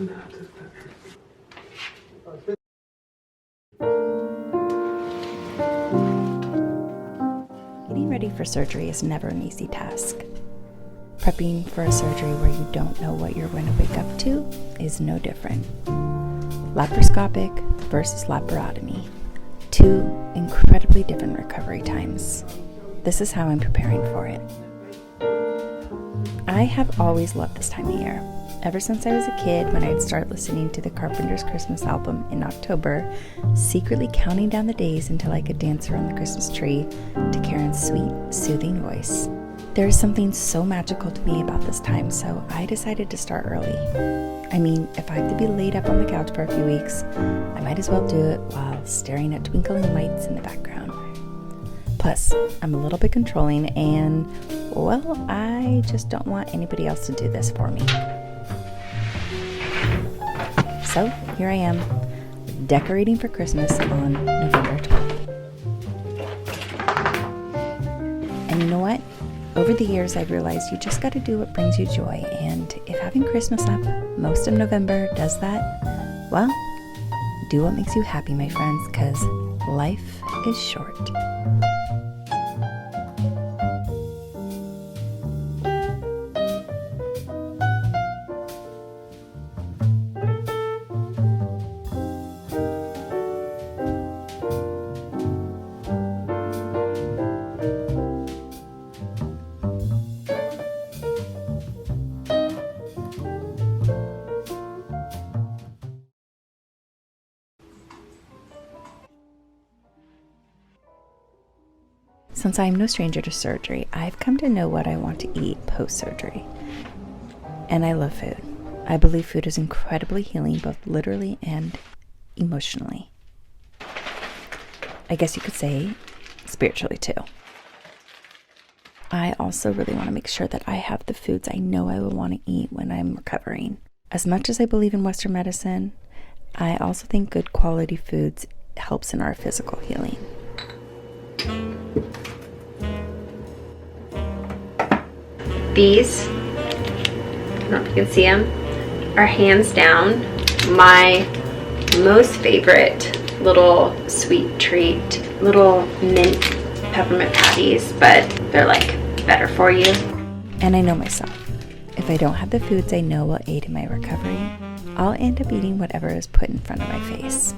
Getting ready for surgery is never an easy task. Prepping for a surgery where you don't know what you're going to wake up to is no different. Laparoscopic versus laparotomy. Two incredibly different recovery times. This is how I'm preparing for it. I have always loved this time of year. Ever since I was a kid, when I'd start listening to the Carpenter's Christmas album in October, secretly counting down the days until I could dance around the Christmas tree to Karen's sweet, soothing voice. There is something so magical to me about this time, so I decided to start early. I mean, if I have to be laid up on the couch for a few weeks, I might as well do it while staring at twinkling lights in the background. Plus, I'm a little bit controlling and, well, I just don't want anybody else to do this for me. So, here I am, decorating for Christmas on November 12th. And you know what? Over the years, I've realized you just gotta do what brings you joy, and if having Christmas up most of November does that, well, do what makes you happy, my friends, because life is short. Since I am no stranger to surgery, I've come to know what I want to eat post-surgery. And I love food. I believe food is incredibly healing, both literally and emotionally. I guess you could say spiritually too. I also really want to make sure that I have the foods I know I will want to eat when I'm recovering. As much as I believe in Western medicine, I also think good quality foods helps in our physical healing. These, I don't know if you can see them, are hands down my most favorite little sweet treat, little mint peppermint patties, but they're like better for you. And I know myself. If I don't have the foods I know will aid in my recovery, I'll end up eating whatever is put in front of my face.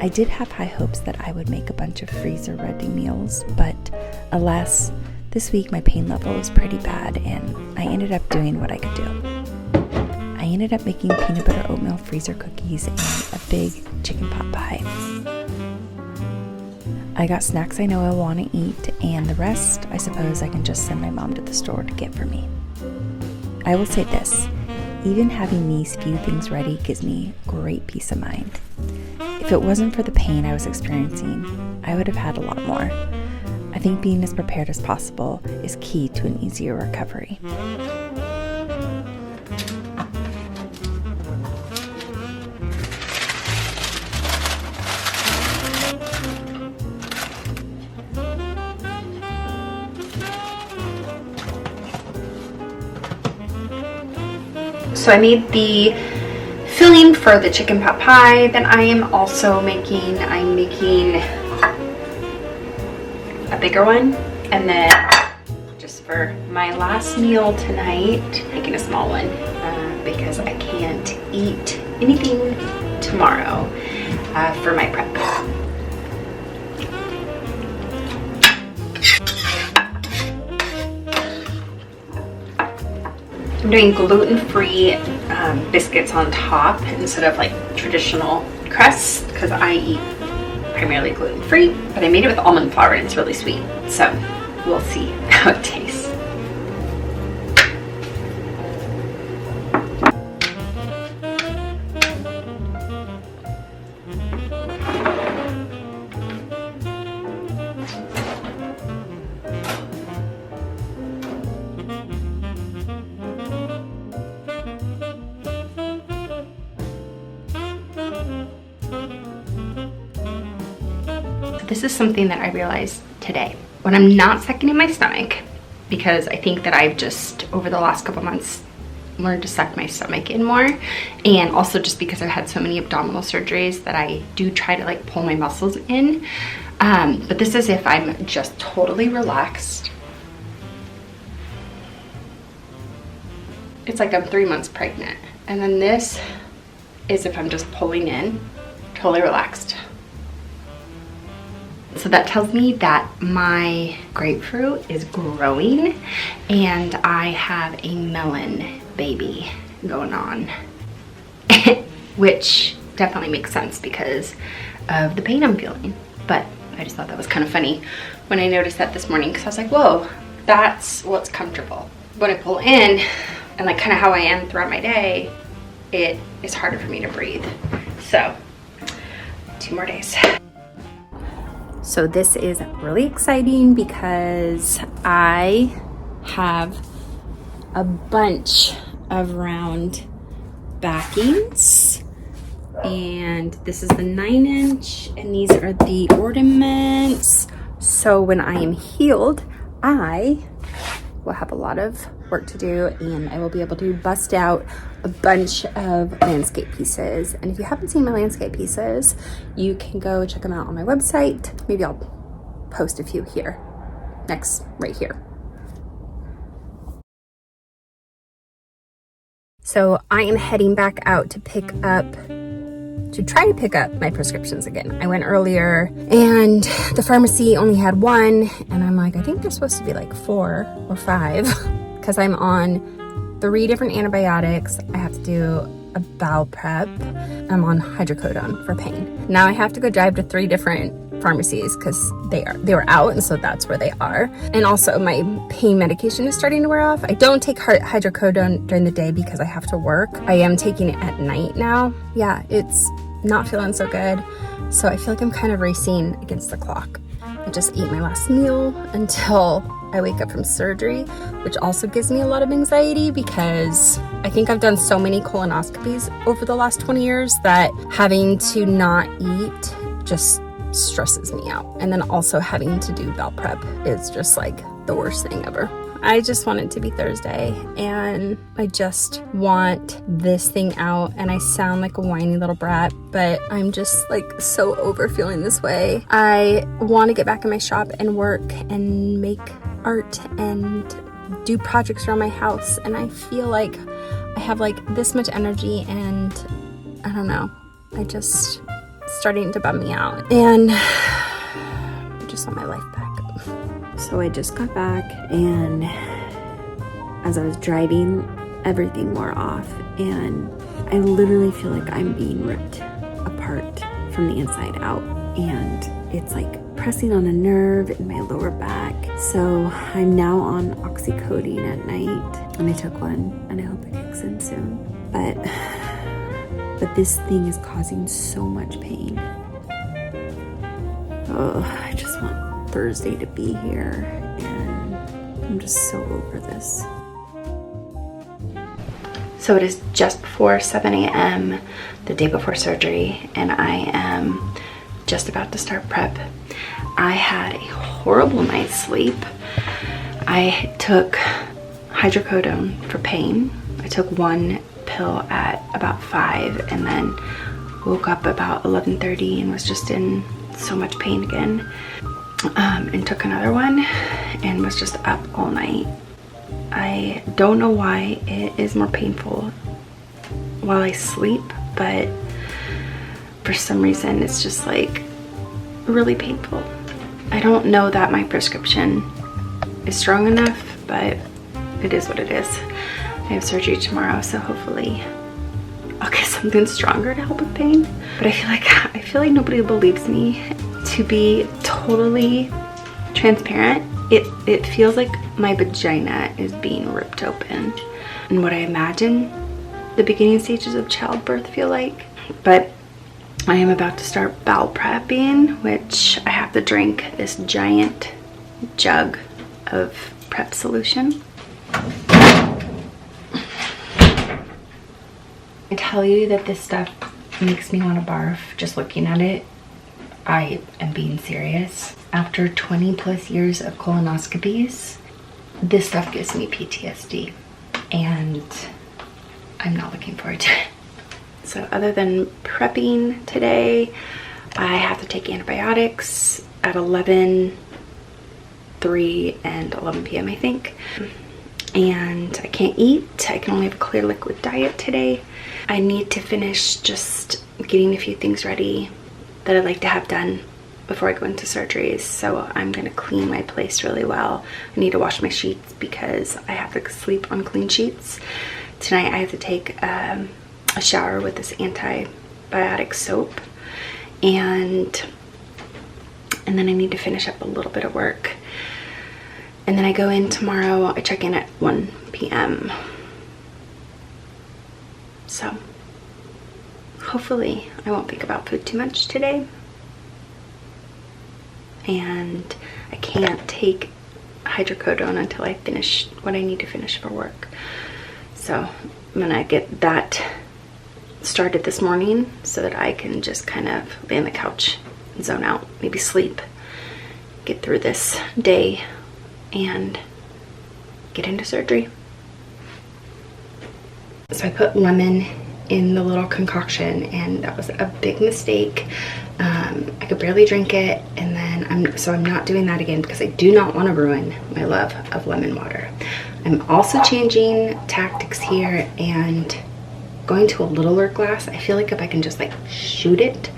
I did have high hopes that I would make a bunch of freezer-ready meals, but alas, this week my pain level was pretty bad and I ended up doing what I could do. I ended up making peanut butter oatmeal freezer cookies and a big chicken pot pie. I got snacks I know I want to eat, and the rest, I suppose I can just send my mom to the store to get for me. I will say this, even having these few things ready gives me great peace of mind. If it wasn't for the pain I was experiencing, I would have had a lot more. I think being as prepared as possible is key to an easier recovery. So I made the filling for the chicken pot pie. Then I am also making a bigger one, and then just for my last meal tonight, making a small one because I can't eat anything tomorrow for my prep. I'm doing gluten-free biscuits on top instead of like traditional crust because I eat primarily gluten-free, but I made it with almond flour and it's really sweet, so we'll see how it tastes. This is something that I realized today. When I'm not sucking in my stomach, because I think that I've just, over the last couple months, learned to suck my stomach in more, and also just because I've had so many abdominal surgeries that I do try to like pull my muscles in. But this is if I'm just totally relaxed. It's like I'm 3 months pregnant. And then this is if I'm just pulling in, totally relaxed. So that tells me that my grapefruit is growing and I have a melon baby going on, which definitely makes sense because of the pain I'm feeling. But I just thought that was kind of funny when I noticed that this morning, because I was like, whoa, that's what's comfortable. When I pull in, and like kind of how I am throughout my day, it is harder for me to breathe. So 2 more days. So this is really exciting because I have a bunch of round backings, and this is the 9-inch, and these are the ornaments. So when I am healed, I will have a lot of work to do, and I will be able to bust out a bunch of landscape pieces. And if you haven't seen my landscape pieces, you can go check them out on my website. Maybe I'll post a few here, right here. So I am heading back out to try to pick up my prescriptions again. I went earlier and the pharmacy only had 1, and I'm like, I think there's supposed to be like 4 or 5 because I'm on 3 different antibiotics. I have to do a bowel prep. I'm on hydrocodone for pain. Now I have to go drive to 3 different pharmacies because they were out, and so that's where they are. And also my pain medication is starting to wear off. I don't take hydrocodone during the day because I have to work. I am taking it at night now. Yeah, it's not feeling so good. So I feel like I'm kind of racing against the clock. I just ate my last meal until I wake up from surgery, which also gives me a lot of anxiety because I think I've done so many colonoscopies over the last 20 years that having to not eat just stresses me out. And then also having to do bowel prep is just like the worst thing ever. I just want it to be Thursday, and I just want this thing out. And I sound like a whiny little brat, but I'm just like so over feeling this way. I want to get back in my shop and work and make art and do projects around my house, and I feel like I have like this much energy, and I don't know, it's starting to bum me out, and I just want my life back. So I just got back, and as I was driving, everything wore off, and I literally feel like I'm being ripped apart from the inside out, and it's like pressing on a nerve in my lower back. So I'm now on oxycodone at night, and I took one, and I hope it kicks in soon. But this thing is causing so much pain. Oh, I just want Thursday to be here, and I'm just so over this. So it is just before 7 a.m. the day before surgery, and I am just about to start prep. I had a horrible night's sleep. I took hydrocodone for pain. I took 1 pill at about 5, and then woke up about 11:30 and was just in so much pain again. And took another one and was just up all night. I don't know why it is more painful while I sleep, but for some reason it's just like really painful. I don't know that my prescription is strong enough, but it is what it is. I have surgery tomorrow, so hopefully I'll get something stronger to help with pain. But I feel like nobody believes me. To be totally transparent, it feels like my vagina is being ripped open, and what I imagine the beginning stages of childbirth feel like. But I am about to start bowel prepping, which I have to drink this giant jug of prep solution. I tell you that this stuff makes me want to barf just looking at it. I am being serious. After 20 plus years of colonoscopies, this stuff gives me PTSD. And I'm not looking forward to it. So other than prepping today, I have to take antibiotics at 11, 3, and 11 p.m. I think. And I can't eat. I can only have a clear liquid diet today. I need to finish just getting a few things ready that I'd like to have done before I go into surgeries. So I'm gonna clean my place really well. I need to wash my sheets because I have to sleep on clean sheets. Tonight I have to take a shower with this antibiotic soap, and then I need to finish up a little bit of work. And then I go in tomorrow. I check in at 1 p.m. So hopefully I won't think about food too much today. And I can't take hydrocodone until I finish what I need to finish for work. So I'm gonna get that started this morning so that I can just kind of lay on the couch and zone out, maybe sleep, get through this day, and get into surgery. So I put lemon in the little concoction, and that was a big mistake. I could barely drink it, and then I'm not doing that again because I do not want to ruin my love of lemon water. I'm also changing tactics here and going to a littler glass. I feel like if I can just like shoot it,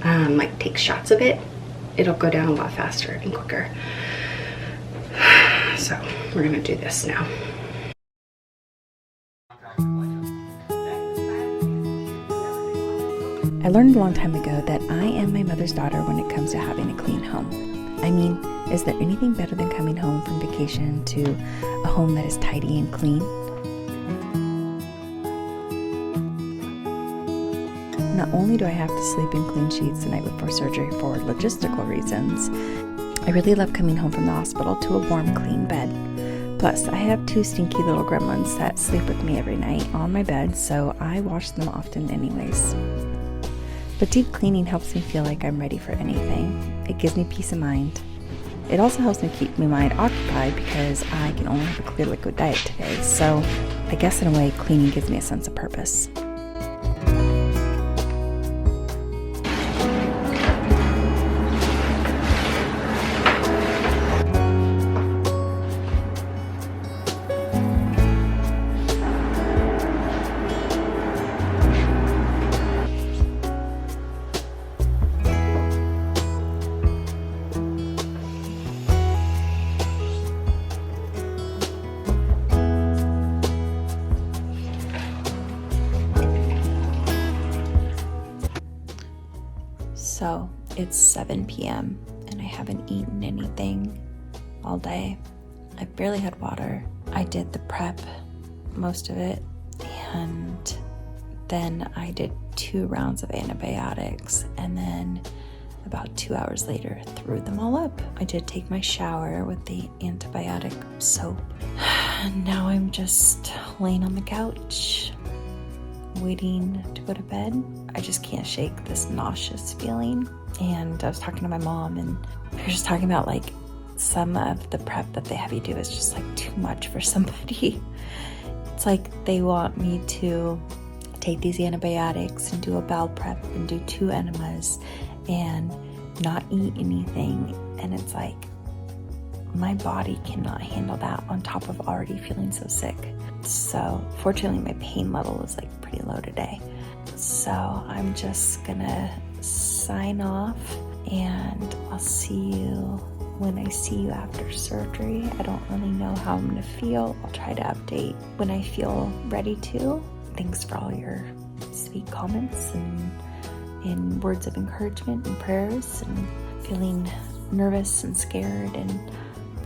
like take shots of it, it'll go down a lot faster and quicker. So we're gonna do this now. I learned a long time ago that I am my mother's daughter when it comes to having a clean home. I mean, is there anything better than coming home from vacation to a home that is tidy and clean? Not only do I have to sleep in clean sheets the night before surgery for logistical reasons, I really love coming home from the hospital to a warm, clean bed. Plus, I have 2 stinky little gremlins that sleep with me every night on my bed, so I wash them often anyways. But deep cleaning helps me feel like I'm ready for anything. It gives me peace of mind. It also helps me keep my mind occupied because I can only have a clear liquid diet today, so I guess in a way, cleaning gives me a sense of purpose. So it's 7 p.m. and I haven't eaten anything all day. I've barely had water. I did the prep, most of it, and then I did 2 rounds of antibiotics, and then about 2 hours later threw them all up. I did take my shower with the antibiotic soap. And now I'm just laying on the couch waiting to go to bed. I just can't shake this nauseous feeling. And I was talking to my mom, and we were just talking about like some of the prep that they have you do is just like too much for somebody. It's like they want me to take these antibiotics and do a bowel prep and do 2 enemas and not eat anything. And it's like my body cannot handle that on top of already feeling so sick. So fortunately my pain level is like pretty low today. So I'm just gonna sign off, and I'll see you when I see you after surgery. I don't really know how I'm gonna feel. I'll try to update when I feel ready to. Thanks for all your sweet comments and words of encouragement and prayers, and feeling nervous and scared and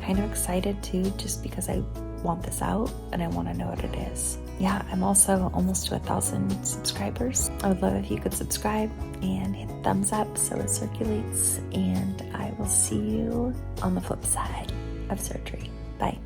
kind of excited too, just because I want this out and I want to know what it is. Yeah, I'm also almost to 1,000 subscribers. I would love if you could subscribe and hit thumbs up so it circulates, and I will see you on the flip side of surgery. Bye.